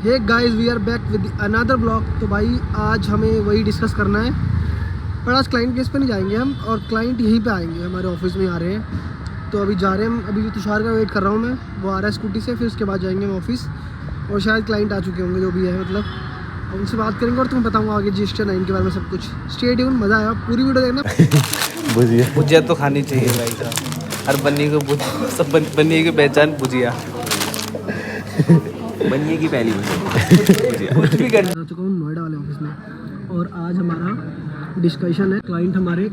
Hey guys we are back with another blog. तो भाई आज हमें वही डिस्कस करना है, पर आज क्लाइंट केस पे नहीं जाएंगे हम, और क्लाइंट यहीं पे आएंगे, हमारे ऑफिस में आ रहे हैं। तो अभी जा रहे हैं हम, अभी तुषार का वेट कर रहा हूँ मैं, वो आ रहा है स्कूटी से, फिर उसके बाद जाएंगे हम ऑफिस। और शायद क्लाइंट आ चुके होंगे जो भी है, मतलब उनसे बात करेंगे और तुम्हें बताऊँगा आगे GST 9 के बारे में सब कुछ। स्टे ट्यून, मज़ा आया, पूरी वीडियो देखना। भुजिया तो खानी चाहिए भाई साहब, हर बन्नी को सब बन्नी की पहचान भुजिया। बनिए की पहली कुछ भी कर चुका हूँ नोएडा वाले ऑफिस में, और आज हमारा डिस्कशन है, क्लाइंट हमारे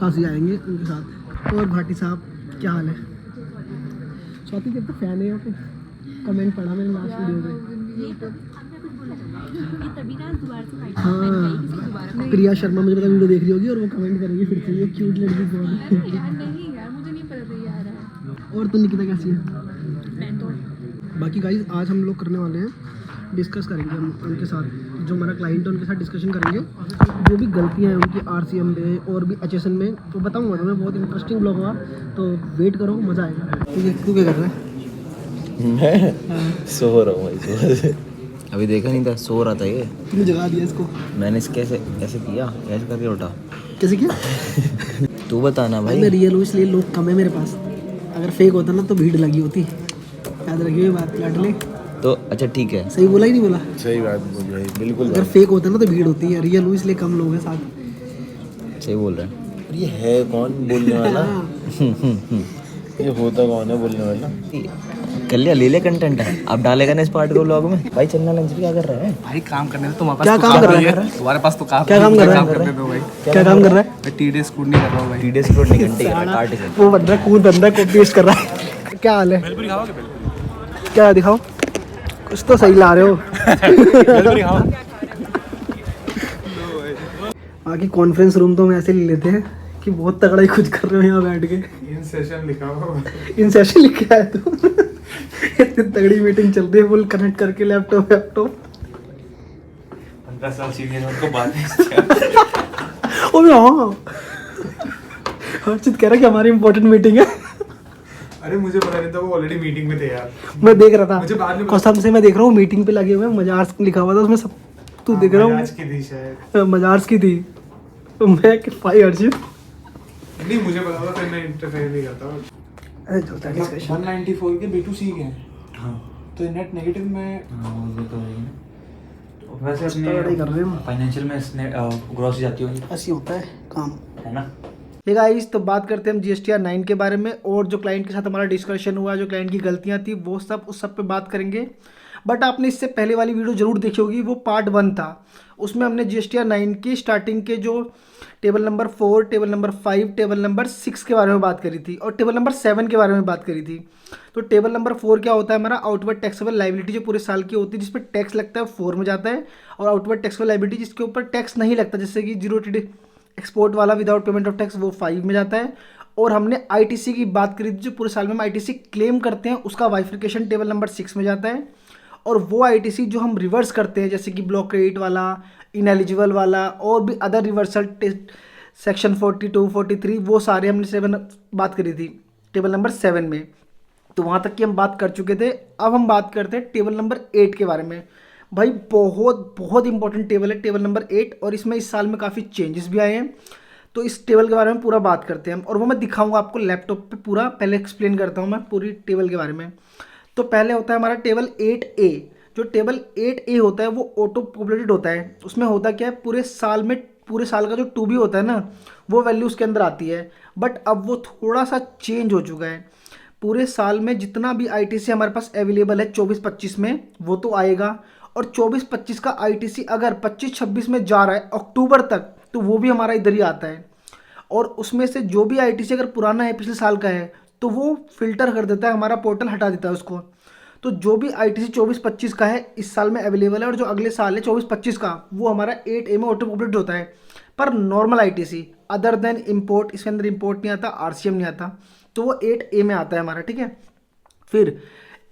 पास ही आएंगे उनके साथ। और भाटी साहब क्या हाल है? स्वाति देव तो फैन है यहाँ पे, कमेंट पढ़ा मैंने लास्ट वीडियो में। हाँ, प्रिया शर्मा मुझे पता वीडियो देख रही होगी और वो कमेंट करेगी फिर से, ये क्यूट लड़की कौन है। और तो निकिता कैसी है? बाकी गाइस आज हम लोग करने वाले हैं, डिस्कस करेंगे हम उनके साथ, जो हमारा क्लाइंट है उनके साथ डिस्कशन करेंगे, जो भी गलतियां हैं उनकी RCM में और भी HSN में, तो बताऊंगा तुम्हें। बहुत इंटरेस्टिंग ब्लॉग हुआ, तो वेट करो, मज़ा आएगा। तू क्या कर रहा है? मैं सो रहा हूँ भाई, अभी देखा नहीं था, सो रहा था ये। तूने जगा दिया इसको? मैंने इसके ऐसे किया, ऐसे करके उठा। कैसे किया? तू बताना भाई। मैं रियल हूँ इसलिए लोग कम है मेरे पास, अगर फेक होता ना तो भीड़ लगी होती। याद रखिए बात, काट ले तो अच्छा ठीक है, सही बोला ही नहीं बोला? सही बात बोल रहे, बिल्कुल अगर फेक होता ना तो भीड़ होती है, रियल हूँ इसलिए कम लोग हैं साथ। सही बोल रहे हैं। ये है कौन बोलने वाला? ये होता कौन है बोलने वाला? कर लिया, ले ले कंटेंट है, अब डालेगा ना इस पार्ट को व्लॉग में। भाई चलना लंच भी क्या कर रहा है भाई? काम करने में तुम्हारे पास क्या काम कर रहा है? तुम्हारे पास तो काम, क्या काम कर रहा है? क्या काम कर रहा है? मैं TDS स्कूट नहीं कर रहा हूँ भाई, TDS स्कूट नहीं घंटे काट के। वो बंदा कूद बंदा कॉपी पेस्ट कर रहा है। क्या हाल है? क्या दिखाओ, कुछ तो सही ला रहे हो। बाकी कॉन्फ्रेंस रूम तो हम ऐसे ले लेते हैं कि बहुत तगड़ा ही कुछ कर रहे हो यहाँ बैठ के। इन सेशन लिखा हो, इन सेशन लिखा है तो इतनी तगड़ी मीटिंग चल रही है, फुल कनेक्ट करके लैपटॉप 15 साल सीनियर उनको बात है। ओ हाँ, हर्षित कह रहा है कि हमारी इंपॉर्टेंट मीटिंग है। अरे मुझे पता नहीं था, वो ऑलरेडी मीटिंग में थे यार। मैं देख रहा मुझे बाद में था कसम से, मैं देख रहा हूँ मीटिंग पे लगे हुए, मजार्स लिखा हुआ था उसमें सब। तू देख रहा आज की थी शायद, हूँ मजार्स की थी, तो मैं कि भाई हर्षित नहीं मुझे पता था, फिर मैं इंटरफेयर नहीं करता। अरे जो था डिस्कशन 194 के B2C के हैं। हाँ तो नेट नेगेटिव में। हाँ वो तो है। तो वैसे स्टडी कर रहे हैं हम। फाइनेंशियल में ग्रॉस जाती होगी, ऐसी होता है काम, है ना? हे गाइस, तो बात करते हैं हम GST 9 के बारे में, और जो क्लाइंट के साथ हमारा डिस्कशन हुआ, जो क्लाइंट की गलतियां थी, वो सब उस सब पे बात करेंगे। बट आपने इससे पहले वाली वीडियो जरूर देखी होगी, वो पार्ट 1 था। उसमें हमने GST 9 की स्टार्टिंग के जो table number 4, table number 5, table number 6 के बारे में बात करी थी, और टेबल नंबर 7 के बारे में बात करी थी। तो टेबल नंबर 4 क्या होता है? हमारा आउटवर्ड टैक्सेबल लाइबिलिटी जो पूरे साल की होती है, जिसपे टैक्स लगता है, 4 में जाता है। और आउटवर्ड टैक्सेबल लाइबिलिटी जिसके ऊपर टैक्स नहीं लगता, जैसे कि जीरो एक्सपोर्ट वाला विदाउट पेमेंट ऑफ टैक्स, वो 5 में जाता है। और हमने ITC की बात करी थी, जो पूरे साल में हम ITC क्लेम करते हैं, उसका वाइफिकेशन टेबल नंबर 6 में जाता है। और वो ITC जो हम रिवर्स करते हैं, जैसे कि ब्लॉक क्रेडिट वाला, इनएलिजिबल वाला, और भी अदर रिवर्सल सेक्शन 42, 43, वो सारे हमने 7 बात करी थी टेबल नंबर 7 में। तो वहाँ तक की हम बात कर चुके थे। अब हम बात करते हैं टेबल नंबर 8 के बारे में। भाई बहुत बहुत इंपॉर्टेंट टेबल है टेबल नंबर 8, और इसमें इस साल में काफ़ी चेंजेस भी आए हैं। तो इस टेबल के बारे में पूरा बात करते हैं हम, और वो मैं दिखाऊंगा आपको लैपटॉप पे पूरा। पहले एक्सप्लेन करता हूँ मैं पूरी टेबल के बारे में। तो पहले होता है हमारा टेबल 8A। जो टेबल 8A होता है वो ऑटो पॉपुलेटेड होता है। उसमें होता क्या है, पूरे साल का जो टू बी होता है ना, वो वैल्यू उसके अंदर आती है। बट अब वो थोड़ा सा चेंज हो चुका है। पूरे साल में जितना भी ITC हमारे पास अवेलेबल है 24-25 में, वो तो आएगा। और 24-25 का ITC अगर 25-26 में जा रहा है अक्टूबर तक, तो वो भी हमारा इधर ही आता है। और उसमें से जो भी ITC अगर पुराना है, पिछले साल का है, तो वो फिल्टर कर देता है, हमारा पोर्टल हटा देता है उसको। तो जो भी ITC 24-25 का है इस साल में अवेलेबल है, और जो अगले साल है 24-25 का, वो हमारा 8A में ऑटो पॉपुलेट होता है। पर normal ITC other than import, इसके अंदर इम्पोर्ट नहीं आता, RCM नहीं आता, तो वो 8A में आता है हमारा, ठीक है। फिर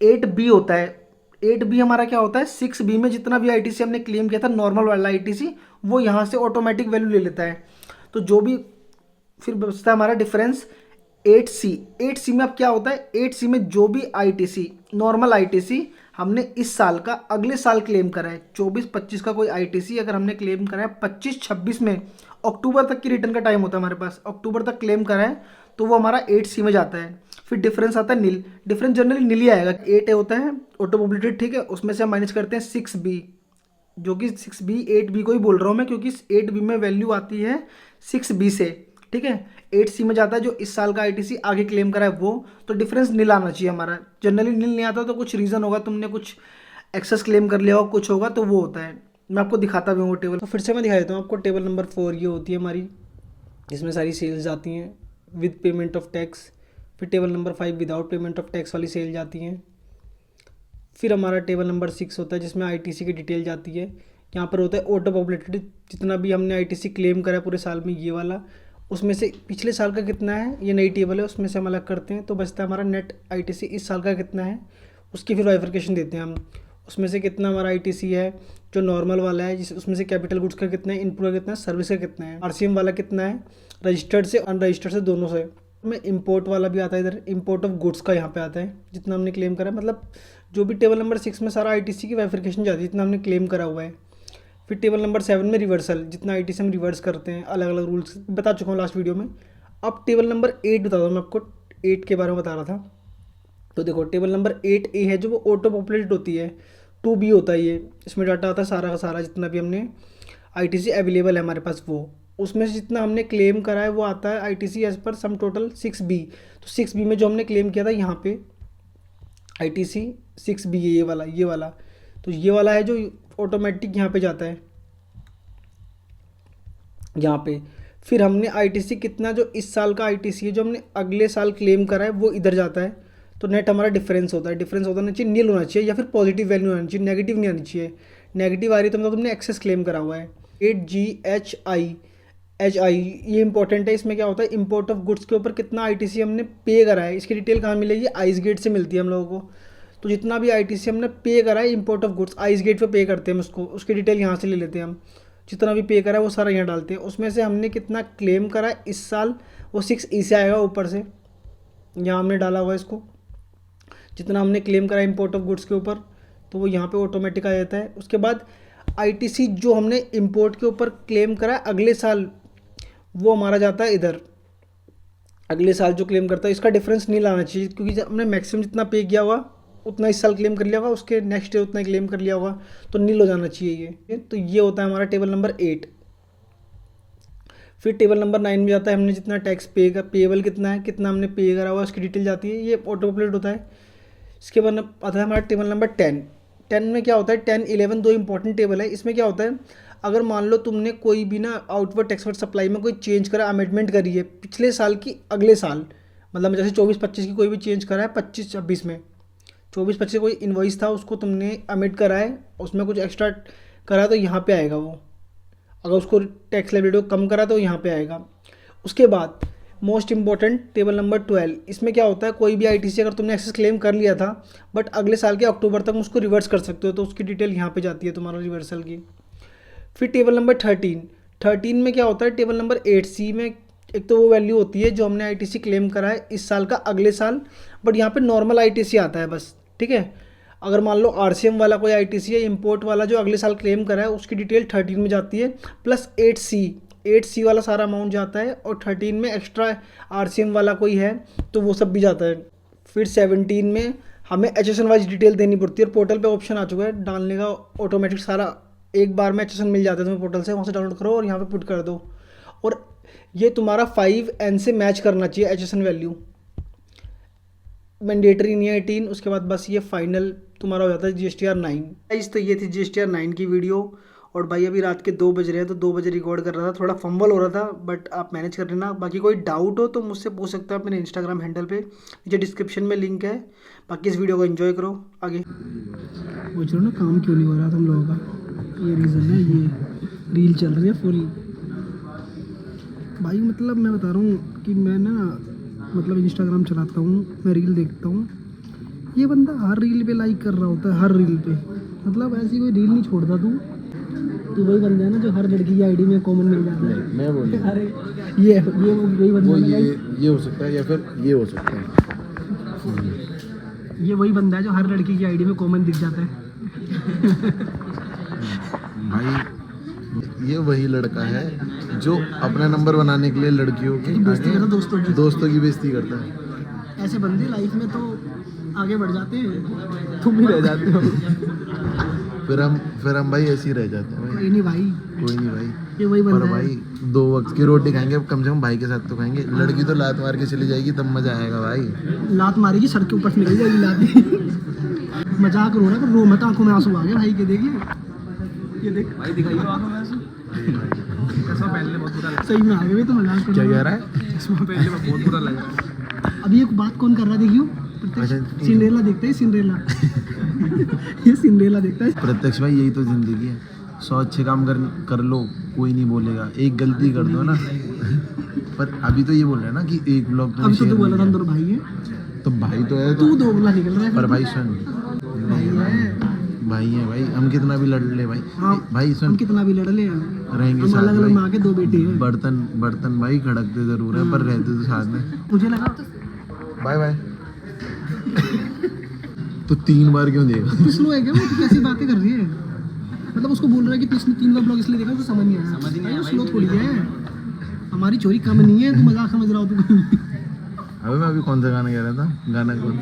8B होता है। 8B हमारा क्या होता है, 6B में जितना भी ITC हमने क्लेम किया था नॉर्मल वाला ITC, वो यहाँ से ऑटोमेटिक वैल्यू ले लेता है। तो जो भी फिर बचता है हमारा डिफरेंस 8C। 8C में अब क्या होता है, 8C में जो भी ITC नॉर्मल ITC हमने इस साल का अगले साल क्लेम करा है 24-25 का कोई आईटीसी अगर हमने क्लेम करा है 25-26 में, अक्टूबर तक की रिटर्न का टाइम होता है हमारे पास, अक्टूबर तक क्लेम करा है तो वो हमारा 8C में जाता है। फिर डिफरेंस आता है नील, डिफरेंस जनरली नील ही आएगा। 8 होता है ऑटो मोबिलिटी, ठीक है, उसमें से हम माइनस करते हैं 6B, जो कि 6B 8B को ही बोल रहा हूँ मैं क्योंकि 8B में वैल्यू आती है 6B से, ठीक है। 8C में जाता है जो इस साल का आईटीसी आगे क्लेम करा है वो, तो डिफरेंस नील आना चाहिए हमारा। जनरली नील नहीं आता तो कुछ रीज़न होगा, तुमने कुछ एक्सेस क्लेम कर लिया होगा, कुछ होगा तो वो होता है। मैं आपको दिखाता भी हूँ वो टेबल, तो फिर से मैं दिखा देता हूँ आपको। टेबल नंबर 4 ये होती है हमारी, जिसमें सारी सेल्स जाती हैं विद पेमेंट ऑफ टैक्स। फिर table number 5 without payment of tax वाली सेल जाती हैं। फिर हमारा टेबल नंबर 6 होता है जिसमें आईटीसी की डिटेल जाती है। यहाँ पर होता है ऑटो पॉपुलेटेड, जितना भी हमने आईटीसी क्लेम करा है पूरे साल में ये वाला, उसमें से पिछले साल का कितना है ये नई टेबल है, उसमें से हम अलग करते हैं तो बचता है हमारा नेट आईटीसी इस साल का कितना है, उसकी फिर बाइफरकेशन देते हैं हम। उसमें से कितना हमारा आईटीसी है जो नॉर्मल वाला है, जिस उसमें से कैपिटल गुड्स का कितना है, इनपुट का कितना है, सर्विस का कितना है, आरसीएम वाला कितना है, रजिस्टर्ड से अनरजिस्टर्ड से दोनों से। में इंपोर्ट वाला भी आता है इधर, इंपोर्ट ऑफ गुड्स का यहाँ पे आता है जितना हमने क्लेम करा है, मतलब जो भी टेबल नंबर 6 में सारा आईटीसी की बाइफरकेशन जाती है जितना हमने क्लेम करा हुआ है। फिर टेबल नंबर 7 में रिवर्सल, जितना आईटीसी हम रिवर्स करते हैं, अलग अलग रूल्स बता चुका हूँ लास्ट वीडियो में। अब टेबल नंबर 8 बता दूँ मैं आपको, 8 के बारे में बता रहा था। तो देखो टेबल नंबर 8A है जो वो ऑटो पॉपुलेटेड होती है, 2B होता है ये, इसमें डाटा आता है सारा का सारा जितना भी हमने आईटीसी अवेलेबल है हमारे पास वो, उसमें से जितना हमने क्लेम करा है वो आता है ITC as per sum total 6B। तो 6B में जो हमने क्लेम किया था यहाँ पे आईटीसी 6B है ये वाला, तो ये वाला है जो ऑटोमेटिक यहाँ पे जाता है यहाँ पे। फिर हमने आईटीसी कितना जो इस साल का आईटीसी है जो हमने अगले साल क्लेम करा है वो इधर जाता है, तो नेट हमारा डिफरेंस होता है। डिफरेंस होना चाहिए नील होना चाहिए या फिर पॉजिटिव वैल्यू आनी चाहिए, नेगेटिव नहीं आनी चाहिए। नेगेटिव आ रही तो मतलब तुमने एक्सेस क्लेम करा हुआ है। 8GHI ये इंपॉर्टेंट है, इसमें क्या होता है इंपोर्ट ऑफ गुड्स के ऊपर कितना आईटीसी हमने पे करा है, इसकी डिटेल कहाँ मिलेगी, आइस गेट से मिलती है हम लोगों को। तो जितना भी आईटीसी हमने पे करा है import of goods ice gate पे पे करते हैं हम उसको, उसकी डिटेल यहाँ से ले लेते हैं हम। जितना भी पे करा है वो सारा यहाँ डालते हैं, उसमें से हमने कितना क्लेम करा है इस साल वो 6E से आएगा ऊपर से, यहाँ हमने डाला हुआ है इसको। जितना हमने क्लेम करा है इंपोर्ट ऑफ गुड्स के ऊपर तो वो यहाँ पे ऑटोमेटिक आ जाता है। उसके बाद आईटीसी जो हमने इंपोर्ट के ऊपर क्लेम करा है अगले साल वो हमारा जाता है इधर, अगले साल जो क्लेम करता है इसका डिफरेंस नहीं लाना चाहिए क्योंकि जब हमने मैक्सिमम जितना पे किया होगा उतना इस साल क्लेम कर लिया होगा, उसके नेक्स्ट ईयर उतना ही क्लेम कर लिया होगा, तो नील हो जाना चाहिए ये। तो ये होता है हमारा टेबल नंबर 8। फिर टेबल नंबर 9 में जाता है हमने जितना टैक्स पे का पेएबल कितना है, कितना हमने पे करा हुआ उसकी डिटेल जाती है, ये ऑटो पॉपुलेट होता है। इसके बाद आता है हमारा टेबल नंबर 10। 10 में क्या होता है 10, 11 दो इंपॉर्टेंट टेबल है। इसमें क्या होता है अगर मान लो तुमने कोई भी ना आउटवर्ड एक्सवर्ड सप्लाई में कोई चेंज करा, अमेंडमेंट करी है पिछले साल की अगले साल, मतलब जैसे 24-25 की कोई भी चेंज करा है 25-26 में, 24-25 कोई इन्वॉइस था उसको तुमने अमिट करा है, उसमें कुछ एक्स्ट्रा करा तो यहाँ पे आएगा वो, अगर उसको टैक्स लायबिलिटी को कम करा तो यहाँ पे आएगा। उसके बाद मोस्ट इंपॉर्टेंट टेबल नंबर 12, इसमें क्या होता है कोई भी आईटीसी अगर तुमने एक्सेस क्लेम कर लिया था बट अगले साल के अक्टूबर तक उसको रिवर्स कर सकते हो, तो उसकी डिटेल यहाँ पे जाती है तुम्हारा रिवर्सल की। फिर टेबल नंबर 13 में क्या होता है टेबल नंबर 8C में एक तो वो वैल्यू होती है जो हमने आईटीसी क्लेम करा है इस साल का अगले साल, बट यहाँ पे नॉर्मल आईटीसी आता है बस, ठीक है। अगर मान लो आरसीएम वाला कोई आईटीसी है इंपोर्ट वाला जो अगले साल क्लेम करा है उसकी डिटेल 13 में जाती है, प्लस 8C वाला सारा अमाउंट जाता है, और 13 में एक्स्ट्रा आरसीएम वाला कोई है तो वो सब भी जाता है। फिर 17 में हमें एचएसएन वाइज डिटेल देनी पड़ती है, और पोर्टल पे ऑप्शन आ चुका है डालने का, ऑटोमेटिक सारा एक बार में एचएसएन मिल जाता है तुम्हें पोर्टल से, वहाँ से डाउनलोड करो और यहाँ पे पुट कर दो। और ये तुम्हारा 5N से मैच करना चाहिए एचएसएन वैल्यू, मैंडेटरी नहीं है 18। उसके बाद बस ये फाइनल तुम्हारा हो जाता है GSTR 9। तो ये थी GSTR 9 की वीडियो, और भाई अभी रात के 2 बज रहे हैं तो 2 बजे रिकॉर्ड कर रहा था, थोड़ा फंबल हो रहा था बट आप मैनेज कर लेना। बाकी कोई डाउट हो तो मुझसे पूछ सकते हो आप मेरे इंस्टाग्राम हैंडल पे, नीचे डिस्क्रिप्शन में लिंक है। बाकी इस वीडियो को एंजॉय करो। आगे पूछ रहा ना काम क्यों नहीं हो रहा तुम लोगों का, ये रीज़न है, ये रील चल रही है फुल भाई। मतलब मैं बता रहा हूँ कि मैं ना मतलब इंस्टाग्राम चलाता हूँ, मैं रील देखता हूँ, ये बंदा हर रील पे लाइक कर रहा होता है, हर रील पे, मतलब ऐसी कोई रील नहीं छोड़ता तू। तो वही बंदा है ना जो हर लड़की की आईडी में कॉमन मिल जाता है। मैं बोल अरे ये वही बंदा है। ये हो सकता है या फिर ये हो सकता है। ये वही बंदा है जो हर लड़की की आईडी में कॉमन दिख जाता है। भाई ये वही लड़का है जो अपना नंबर बनाने के लिए लड़कियों की बेइज्जती करता, दोस्तों की बेइज्जती करता है। ऐसे बंदे लाइफ में तो आगे बढ़ जाते हैं, तुम ही रह जाते हो। फिर हम भाई ऐसे ही रह जाते हैं भाई। कोई नहीं भाई, कोई नहीं भाई, ये वही पर बंदा है। भाई 2 वक्त की रोटी खाएंगे कम से कम भाई के साथ तो खाएंगे। लड़की तो लात मार के चली जाएगी तब मजा आएगा भाई। लात मारेगी, सर के ऊपर से निकल जाएगी लात। मजाक रो रहा है पर रो मत, आंखों में आंसू आ गए भाई के। देख ये देख भाई, दिखाइए आंखों में आंसू। पहले बहुत बुरा लगा, सही में आ गए तो मजाक कर। क्या कह रहा है? इसमें पहले बहुत बुरा लगा। अभी एक बात कौन कर रहा है देखियो, सिंड्रेला देखता है, सिंड्रेला। ये सिंड्रेला देखता है। प्रत्यक्ष भाई यही तो जिंदगी है, 100 अच्छे काम कर लो कोई नहीं बोलेगा, एक गलती कर दो ना। पर अभी तो ये बोल रहा है ना कि एक ब्लॉग अभी तो तू बोला था अंदर भाई है, तो भाई तो है तू दोगला निकल रहा है। पर भाई सुन, भाई है, भाई है भाई, हम कितना भी लड़ ले भाई। हाँ, भाई हम सुन, कितना भी लड़ ले, रहेंगे हम साथ अलग अलग भाई। माँ के 2 बेटे हैं। बर्तन भाई खड़कते जरूर है पर रहते तो साथ में। मुझे लगा बाय बाय। तो 3 बार क्यों देगा? तो स्लो है क्या वो? तो कैसी बातें कर रही है? मतलब उसको बोल रहा है कि पिछले 3 बार ब्लॉग इसलिए देखा तो समझ नहीं आया। स्लो थोड़ी है, हमारी चोरी कम नहीं है, तू मजाक समझ रहा हो तू। अबे मैं अभी कौन सा गाना कह रहा था? गाना कौन?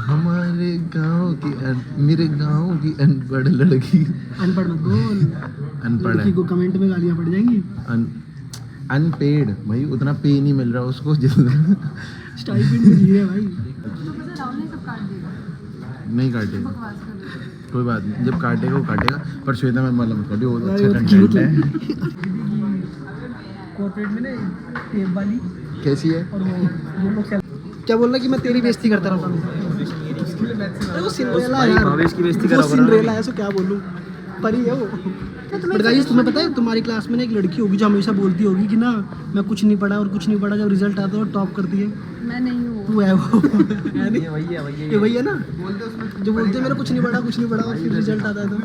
हमारे गांव की मेरे गांव की अनपढ़ लड़की। अनपढ़ मत बोल, अनपढ़ है, लड़की को कमेंट में गालियां पड़ जाएंगी। अनपेड भाई, उतना पे नहीं मिल रहा उसको जितना स्टाइपेंड में जी रहे भाई। नहीं काटेगा, कोई बात नहीं, जब काटेगा वो काटेगा। पर श्वेता मैम वाला मत काटिए, वो अच्छा भाई, वो तो कंटेंट cute है। कॉर्पोरेट में ना टेप वाली कैसी है? और वो लोग क्या बोल रहा कि मैं तेरी बेइज्जती करता रहता हूँ। अरे वो सिंड्रेला है यार, वो सिंड्रेला है, सो क्या बोलूँ, परी है वो। बट गाइस तुम्हें पता है तुम्हारी क्लास में ना एक लड़की होगी जो हमेशा बोलती होगी कि ना मैं कुछ नहीं पढ़ा और कुछ नहीं पढ़ा, जब रिजल्ट आता है टॉप करती है। मैं नहीं हूँ। तू है वो, है नहीं? ये वही है ना जो बोलते हैं मेरा कुछ नहीं पढ़ा और फिर रिजल्ट आता है तो।